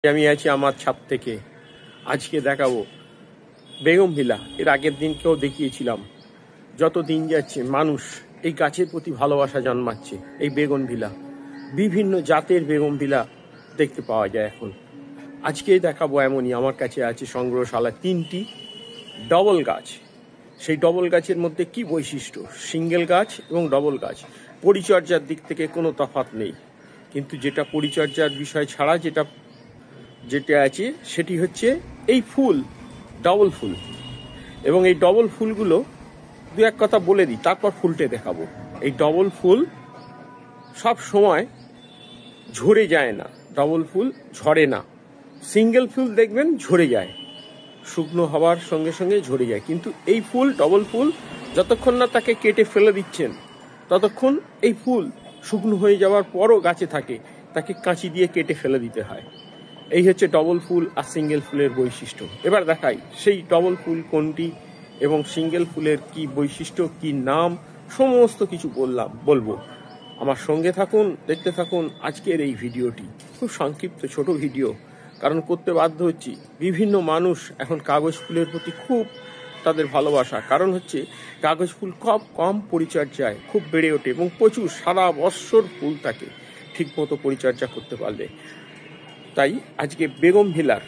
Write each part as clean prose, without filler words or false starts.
আমি আছি আমার ছাদ থেকে। আজকে দেখাবো বেগমভিলা। এর আগের দিনকেও দেখিয়েছিলাম। যত দিন যাচ্ছে মানুষ এই গাছের প্রতি ভালোবাসা জন্মাচ্ছে। এই বেগমভিলা, বিভিন্ন জাতের বেগমভিলা দেখতে পাওয়া যায় এখন। আজকে দেখাবো এমনই, আমার কাছে আছে সংগ্রহশালায় 3টি ডবল গাছ। সেই ডবল গাছের মধ্যে কি বৈশিষ্ট্য, সিঙ্গেল গাছ এবং ডবল গাছ, পরিচর্যার দিক থেকে কোনো তফাৎ নেই। কিন্তু যেটা পরিচর্যার বিষয় ছাড়া যেটা আছে সেটি হচ্ছে এই ফুল, ডবল ফুল। এবং এই ডবল ফুলগুলো দু এক কথা বলে দিই, তারপর ফুলটে দেখাবো। এই ডবল ফুল সব সময় ঝরে যায় না, ডবল ফুল ঝরে না। সিঙ্গেল ফুল দেখবেন ঝরে যায়, শুকনো হওয়ার সঙ্গে সঙ্গে ঝরে যায়। কিন্তু এই ফুল, ডবল ফুল, যতক্ষণ না তাকে কেটে ফেলে দিচ্ছেন ততক্ষণ এই ফুল শুকনো হয়ে যাওয়ার পরও গাছে থাকে, তাকে কাঁচি দিয়ে কেটে ফেলে দিতে হয়। এই হচ্ছে ডবল ফুল আর সিঙ্গেল ফুলের বৈশিষ্ট্য। এবার দেখাই সেই ডবল ফুল কোনটি এবং সিঙ্গেল ফুলের কি বৈশিষ্ট্য, কি নাম, সমস্ত কিছু বলবো। আমার সঙ্গে থাকুন, দেখতে থাকুন আজকের এই ভিডিওটি। খুব সংক্ষিপ্ত ছোট ভিডিও, কারণ করতে বাধ্য হচ্ছি। বিভিন্ন মানুষ এখন কাগজ ফুলের প্রতি খুব তাদের ভালোবাসা, কারণ হচ্ছে কাগজ ফুল খুব কম পরিচর্যায় খুব বেড়ে ওঠে এবং প্রচুর সারা বৎসর ফুল থাকে ঠিকমতো পরিচর্যা করতে পারলে। তাই আজকে বেগমভিলার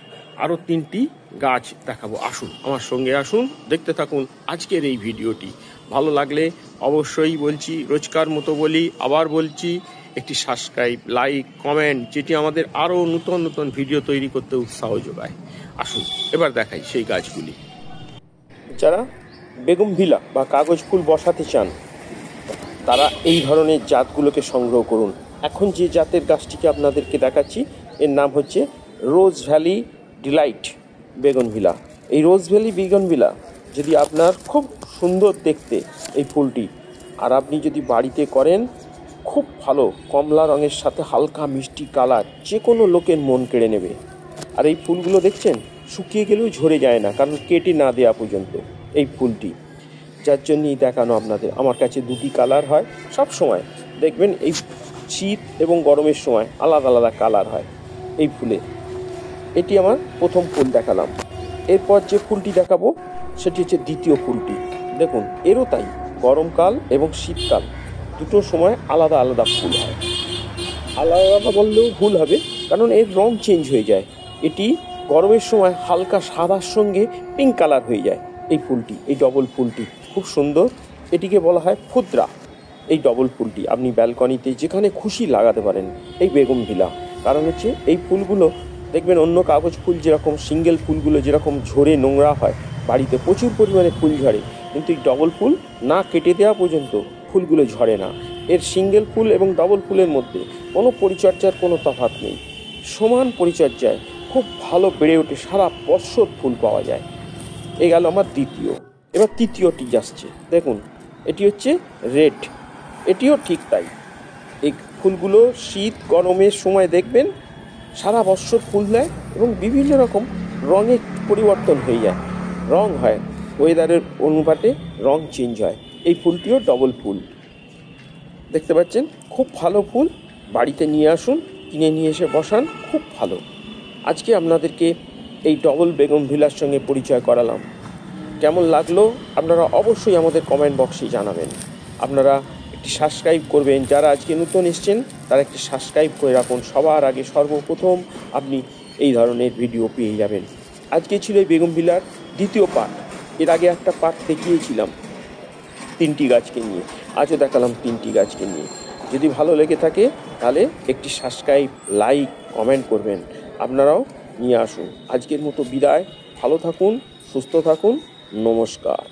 আরও 3টি গাছ দেখাবো। আসুন, আমার সঙ্গে আসুন, দেখতে থাকুন আজকের এই ভিডিওটি। ভালো লাগলে অবশ্যই বলছি, রোজকার মতো বলি, আবার বলছি, একটি সাবস্ক্রাইব, লাইক, কমেন্ট, যেটি আমাদের আরও নতুন নতুন ভিডিও তৈরি করতে উৎসাহ যোগায়। আসুন এবার দেখাই সেই গাছগুলি। যারা বেগমভিলা বা কাগজ ফুল বসাতে চান তারা এই ধরনের জাতগুলোকে সংগ্রহ করুন। এখন যে জাতের গাছটিকে আপনাদেরকে দেখাচ্ছি এর নাম হচ্ছে রোজ ভ্যালি ডিলাইট বেগমভিলা। এই রোজ ভ্যালি বেগমভিলা যদি আপনার খুব সুন্দর দেখতে এই ফুলটি, আর আপনি যদি বাড়িতে করেন খুব ভালো, কমলা রঙের সাথে হালকা মিষ্টি কালার, যে কোনো লোকের মন কেড়ে নেবে। আর এই ফুলগুলো দেখছেন শুকিয়ে গেলেও ঝরে যায় না, কারণ কেটে না দেওয়া পর্যন্ত এই ফুলটি। যার জন্যই দেখানো আপনাদের। আমার কাছে 2টি কালার হয় সব সময়, দেখবেন এই শীত এবং গরমের সময় আলাদা আলাদা কালার হয় এই ফুলে। এটি আমার প্রথম ফুল দেখালাম। এরপর যে ফুলটি দেখাবো সেটি হচ্ছে দ্বিতীয় ফুলটি। দেখুন এরও তাই, গরমকাল এবং শীতকাল দুটো সময় আলাদা আলাদা ফুল হয়। আলাদা আলাদা বললেও ভুল হবে, কারণ এর রং চেঞ্জ হয়ে যায়। এটি গরমের সময় হালকা সাদার সঙ্গে পিঙ্ক কালার হয়ে যায়। এই ফুলটি, এই ডবল ফুলটি খুব সুন্দর। এটিকে বলা হয় ফুদ্রা। এই ডবল ফুলটি আপনি ব্যালকনিতে যেখানে খুশি লাগাতে পারেন এই বেগমভিলা। কারণ হচ্ছে এই ফুলগুলো দেখবেন অন্য কাগজ ফুল যেরকম, সিঙ্গেল ফুলগুলো যেরকম ঝরে নোংরা হয়, বাড়িতে প্রচুর পরিমাণে ফুল ঝরে, কিন্তু এই ডবল ফুল না কেটে দেওয়া পর্যন্ত ফুলগুলো ঝরে না। এর সিঙ্গেল ফুল এবং ডবল ফুলের মধ্যে কোনো পরিচর্যার কোনো তফাৎ নেই, সমান পরিচর্যায় খুব ভালো বেড়ে ওঠে, সারা বৎসর ফুল পাওয়া যায়। এ গেল আমার দ্বিতীয়। এবার তৃতীয়টি আসছে, দেখুন এটি হচ্ছে রেড। এটিও ঠিক তাই। এই ফুলগুলো শীত গরমের সময় দেখবেন সারা বৎসর ফুল দেয় এবং বিভিন্ন রকম রঙের পরিবর্তন হয়ে যায়, রং হয়, ওয়েদারের অনুপাতে রং চেঞ্জ হয়। এই ফুলটিও ডবল ফুল দেখতে পাচ্ছেন, খুব ভালো ফুল। বাড়িতে নিয়ে আসুন, কিনে নিয়ে এসে বসান, খুব ভালো। আজকে আপনাদেরকে এই ডবল বেগমভিলার সঙ্গে পরিচয় করালাম। কেমন লাগলো আপনারা অবশ্যই আমাদের কমেন্ট বক্সে জানাবেন। আপনারা একটি সাবস্ক্রাইব করবেন, যারা আজকে নতুন এসছেন তারা একটি সাবস্ক্রাইব করে রাখুন। সবার আগে সর্বপ্রথম আপনি এই ধরনের ভিডিও পেয়ে যাবেন। আজকে ছিল এই বেগমভিলার দ্বিতীয় পার্ট। এর আগে একটা পার্ট দেখিয়েছিলাম 3টি গাছকে নিয়ে, আজও দেখালাম 3টি গাছকে নিয়ে। যদি ভালো লেগে থাকে তাহলে একটি সাবস্ক্রাইব, লাইক, কমেন্ট করবেন। আপনারাও নিয়ে আসুন। আজকের মতো বিদায়। ভালো থাকুন, সুস্থ থাকুন, নমস্কার।